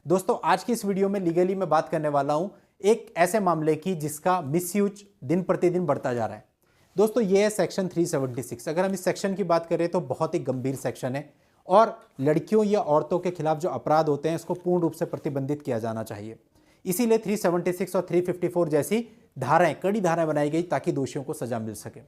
दोस्तों आज की इस वीडियो में लीगली मैं बात करने वाला हूं एक ऐसे मामले की जिसका मिसयूज दिन प्रतिदिन बढ़ता जा रहा है। दोस्तों ये है सेक्शन 376। अगर हम इस सेक्शन की बात करें तो बहुत ही गंभीर सेक्शन है और लड़कियों या औरतों के खिलाफ जो अपराध होते हैं इसको पूर्ण रूप से प्रतिबंधित किया जाना चाहिए। इसीलिए 376 और 354 जैसी धाराएं, कड़ी धाराएं बनाई गई ताकि दोषियों को सजा मिल सके।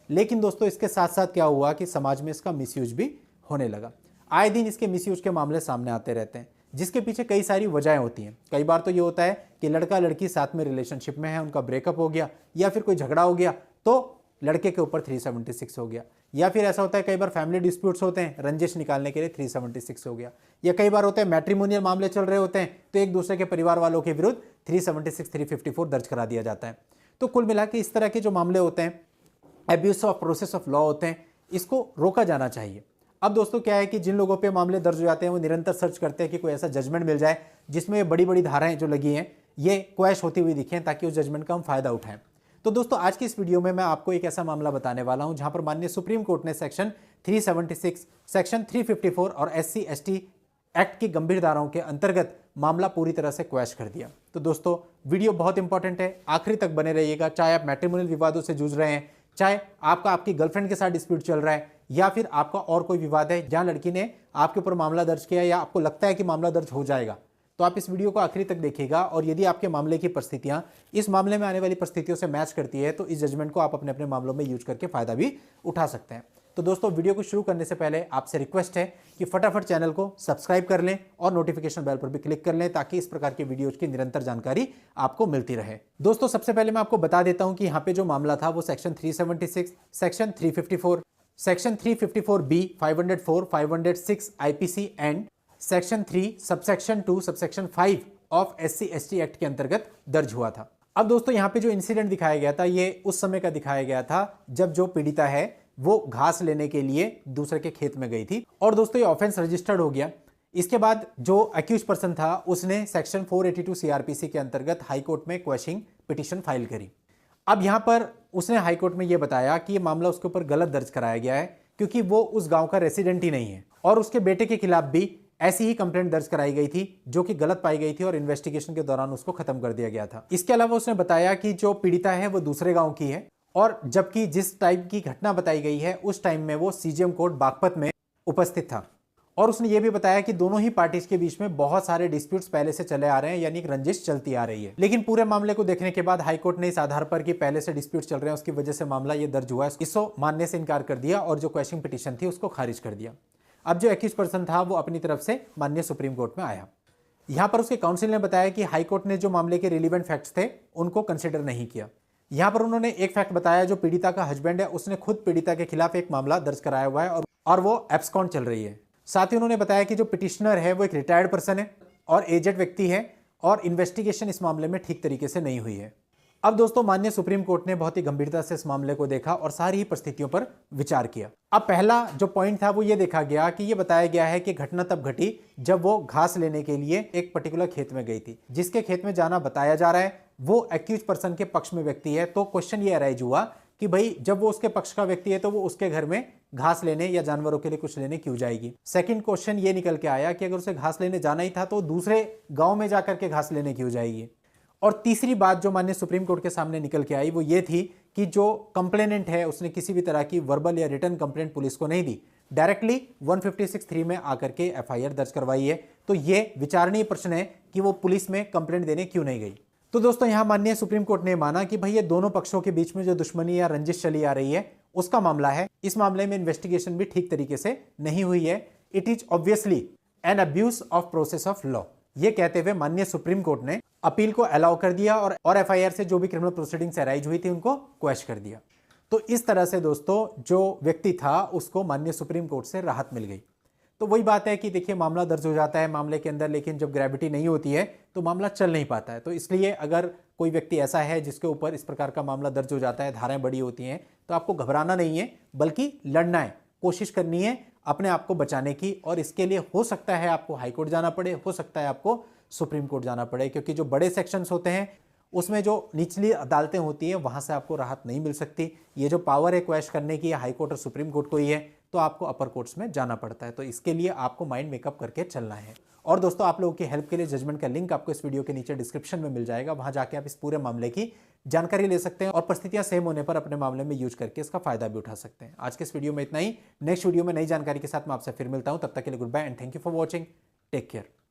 लेकिन दोस्तों इसके साथ साथ क्या हुआ कि समाज में इसका मिसयूज भी होने लगा। आए दिन इसके मिसयूज के मामले सामने आते रहते हैं, जिसके पीछे कई सारी वजहें होती हैं। कई बार तो ये होता है कि लड़का लड़की साथ में रिलेशनशिप में है, उनका ब्रेकअप हो गया या फिर कोई झगड़ा हो गया तो लड़के के ऊपर 376 हो गया, या फिर ऐसा होता है कई बार फैमिली डिस्प्यूट्स होते हैं, रंजिश निकालने के लिए 376 हो गया, या कई बार होते हैं मैट्रिमोनियल मामले चल रहे होते हैं तो एक दूसरे के परिवार वालों के विरुद्ध 376 354 दर्ज करा दिया जाता है। तो कुल मिला के इस तरह के जो मामले होते हैं, abuse of process of law होते हैं, इसको रोका जाना चाहिए। अब दोस्तों क्या है कि जिन लोगों पे मामले दर्ज हो जाते हैं वो निरंतर सर्च करते हैं कि कोई ऐसा जजमेंट मिल जाए जिसमें ये बड़ी बड़ी धाराएं जो लगी हैं ये क्वैश होती हुई दिखें ताकि उस जजमेंट का हम फायदा उठाएं। तो दोस्तों आज की इस वीडियो में मैं आपको एक ऐसा मामला बताने वाला हूं जहां पर माननीय सुप्रीम कोर्ट ने सेक्शन 376, सेक्शन 354 और SC/ST एक्ट की गंभीर धाराओं के अंतर्गत मामला पूरी तरह से क्वैश कर दिया। तो दोस्तों वीडियो बहुत इंपॉर्टेंट है, आखिरी तक बने रहिएगा। चाहे आप मैट्रिमोनियल विवादों से जूझ रहे हैं, चाहे आपकी गर्लफ्रेंड के साथ डिस्प्यूट चल रहा है, या फिर आपका और कोई विवाद है जहां लड़की ने आपके ऊपर मामला दर्ज किया या आपको लगता है कि मामला दर्ज हो जाएगा, तो आप इस वीडियो को आखिरी तक देखिएगा। और यदि आपके मामले की परिस्थितियां इस मामले में आने वाली परिस्थितियों से मैच करती है तो इस जजमेंट को आप अपने अपने मामलों में यूज करके फायदा भी उठा सकते हैं। तो दोस्तों वीडियो को शुरू करने से पहले आपसे रिक्वेस्ट है कि फटाफट चैनल को सब्सक्राइब कर लें और नोटिफिकेशन बेल पर भी क्लिक कर लें ताकि इस प्रकार की वीडियोज की निरंतर जानकारी आपको मिलती रहे। दोस्तों सबसे पहले मैं आपको बता देता हूं कि यहाँ पे जो मामला था वो section 376, section 354, section 354B, 504, 506 IPC and section 3 subsection 2 subsection 5 of SC/ST act के अंतर्गत दर्ज हुआ था। अब दोस्तों यहाँ पे जो इंसिडेंट दिखाया गया था ये उस समय का दिखाया गया था जब जो पीड़िता है वो घास लेने के लिए दूसरे के खेत में गई थी और दोस्तों ये ऑफेंस रजिस्टर्ड हो गया। इसके बाद जो अक्यूज पर्सन था उसने सेक्शन 482 CRPC के अंतर्गत हाई कोर्ट में क्वेशिंग पिटीशन फाइल करी। अब यहां पर उसने हाई कोर्ट में यह बताया कि यह मामला उसके ऊपर गलत दर्ज कराया गया है क्योंकि वो उस गांव का रेसिडेंट ही नहीं है और उसके बेटे के खिलाफ भी ऐसी ही कंप्लेंट दर्ज कराई गई थी जो कि गलत पाई गई थी और इन्वेस्टिगेशन के दौरान उसको खत्म कर दिया गया था। इसके अलावा उसने बताया कि जो पीड़िता है वो दूसरे गांव की है और जबकि जिस टाइप की घटना बताई गई है उस टाइम में वो CGM कोर्ट बागपत में उपस्थित था। और उसने ये भी बताया कि दोनों ही पार्टीज के बीच में बहुत सारे डिस्प्यूट्स पहले से चले आ रहे हैं, यानी एक रंजिश चलती आ रही है। लेकिन पूरे मामले को देखने के बाद हाईकोर्ट ने इस आधार पर कि पहले से डिस्प्यूट चल रहे हैं उसकी वजह से मामला ये दर्ज हुआ है, इसको मानने से इनकार कर दिया और जो क्वेश्चन पिटीशन थी उसको खारिज कर दिया। अब जो एक्यूज पर्सन था वो अपनी तरफ से माननीय सुप्रीम कोर्ट में आया। यहां पर उसके काउंसिल ने बताया कि हाईकोर्ट ने जो मामले के रिलीवेंट फैक्ट्स थे उनको कंसिडर नहीं किया। यहां पर उन्होंने एक फैक्ट बताया, जो पीड़िता का हस्बैंड है उसने खुद पीड़िता के खिलाफ एक मामला दर्ज कराया हुआ है और वो एब्सकॉन्ड चल रही है। साथ ही उन्होंने बताया कि जो पिटिशनर है वो एक रिटायर्ड पर्सन है और एजेड व्यक्ति है और इन्वेस्टिगेशन इस मामले में ठीक तरीके से नहीं हुई है। अब दोस्तों माननीय सुप्रीम कोर्ट ने बहुत ही गंभीरता से इस मामले को देखा और सारी ही परिस्थितियों पर विचार किया। अब पहला जो पॉइंट था वो ये देखा गया कि ये बताया गया है कि घटना तब घटी जब वो घास लेने के लिए एक पर्टिकुलर खेत में गई थी। जिसके खेत में जाना बताया जा रहा है वो एक्यूज पर्सन के पक्ष में व्यक्ति है। तो क्वेश्चन ये अराइज हुआ कि भाई जब वो उसके पक्ष का व्यक्ति है तो वो उसके घर में घास लेने या जानवरों के लिए कुछ लेने क्यों जाएगी। सेकंड क्वेश्चन ये निकल के आया कि अगर उसे घास लेने जाना ही था तो दूसरे गांव में जाकर के घास लेने क्यों जाएगी। और तीसरी बात जो माननीय सुप्रीम कोर्ट के सामने निकल के आई वो ये थी कि जो कंप्लेनेंट है उसने किसी भी तरह की वर्बल या रिटन कंप्लेंट पुलिस को नहीं दी, डायरेक्टली 156(3) में आकर के FIR दर्ज करवाई है। तो ये विचारणीय प्रश्न है कि वो पुलिस में कंप्लेंट देने क्यों नहीं गई। तो दोस्तों यहां माननीय सुप्रीम कोर्ट ने माना कि भाई ये दोनों पक्षों के बीच में जो दुश्मनी या रंजिश चली आ रही है उसका मामला है। इस मामले में इन्वेस्टिगेशन भी ठीक तरीके से नहीं हुई है। It is obviously an abuse of process of law. ये कहते हुए माननीय सुप्रीम कोर्ट ने अपील को अलाउ कर दिया और FIR से जो भी क्रिमिनल प्रोसीडिंग्स अराइज हुई थी उनको क्वैश कर दिया। तो इस तरह से दोस्तों जो व्यक्ति था उसको माननीय सुप्रीम कोर्ट से राहत मिल गई। तो वही बात है कि देखिए मामला दर्ज हो जाता है मामले के अंदर, लेकिन जब ग्रेविटी नहीं होती है तो मामला चल नहीं पाता है। तो इसलिए अगर कोई व्यक्ति ऐसा है जिसके ऊपर इस प्रकार का मामला दर्ज हो जाता है, धाराएं बड़ी होती हैं, तो आपको घबराना नहीं है बल्कि लड़ना है, कोशिश करनी है अपने आप को बचाने की। और इसके लिए हो सकता है आपको हाई कोर्ट जाना पड़े, हो सकता है आपको सुप्रीम कोर्ट जाना पड़े, क्योंकि जो बड़े सेक्शंस होते हैं उसमें जो निचली अदालतें होती हैं वहां से आपको राहत नहीं मिल सकती। ये जो पावर है क्वैश करने की हाई कोर्ट और सुप्रीम कोर्ट को ही है। तो आपको अपर कोर्ट्स में जाना पड़ता है। तो इसके लिए आपको माइंड मेकअप करके चलना है। और दोस्तों, आप लोगों की हेल्प के लिए जजमेंट का लिंक आपको इस वीडियो के नीचे डिस्क्रिप्शन में मिल जाएगा। वहां जाके आप इस पूरे मामले की जानकारी ले सकते हैं और परिस्थितियां सेम होने पर अपने मामले में यूज करके इसका फायदा भी उठा सकते हैं। आज के इस वीडियो में इतना ही। नेक्स्ट वीडियो में नई जानकारी के साथ मैं आपसे फिर मिलता हूं। तब तक के लिए good bye and thank you for watching. Take care.